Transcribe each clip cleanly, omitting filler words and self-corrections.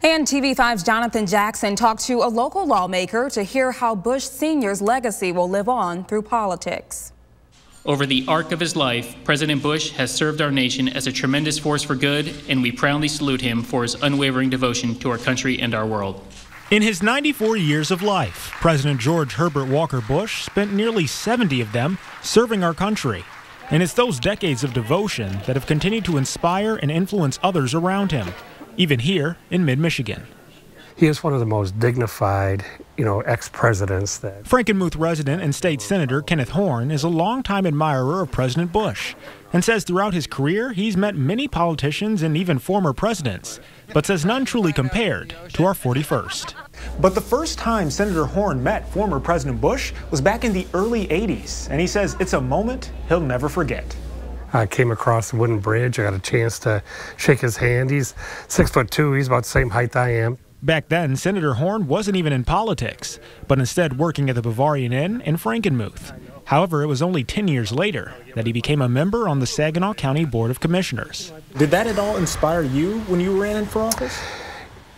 And TV5's Jonathan Jackson talked to a local lawmaker to hear how Bush Sr.'s legacy will live on through politics. Over the arc of his life, President Bush has served our nation as a tremendous force for good, and we proudly salute him for his unwavering devotion to our country and our world. In his 94 years of life, President George Herbert Walker Bush spent nearly 70 of them serving our country. And it's those decades of devotion that have continued to inspire and influence others around him, even here in mid-Michigan. He is one of the most dignified, ex-presidents that... Frankenmuth resident and state senator Kenneth Horn is a longtime admirer of President Bush and says throughout his career he's met many politicians and even former presidents, but says none truly compared to our 41st. But the first time Senator Horn met former President Bush was back in the early 80s, and he says it's a moment he'll never forget. I came across the wooden bridge. I got a chance to shake his hand. He's 6'2". He's about the same height I am. Back then, Senator Horn wasn't even in politics, but instead working at the Bavarian Inn in Frankenmuth. However, it was only 10 years later that he became a member on the Saginaw County Board of Commissioners. Did that at all inspire you when you ran in for office?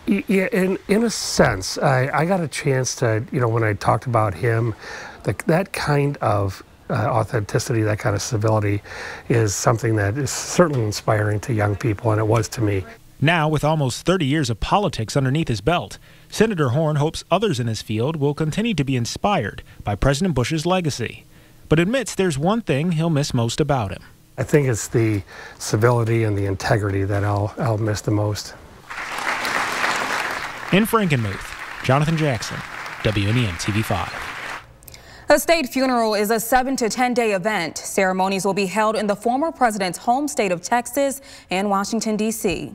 Yeah, in a sense. I got a chance to, when I talked about him, that kind of authenticity, that kind of civility is something that is certainly inspiring to young people, and it was to me. Now, with almost 30 years of politics underneath his belt, Senator Horn hopes others in his field will continue to be inspired by President Bush's legacy, but admits there's one thing he'll miss most about him. I think it's the civility and the integrity that I'll miss the most. In Frankenmuth, Jonathan Jackson, WNEM TV5. A state funeral is a 7 to 10-day event. Ceremonies will be held in the former president's home state of Texas and Washington, D.C.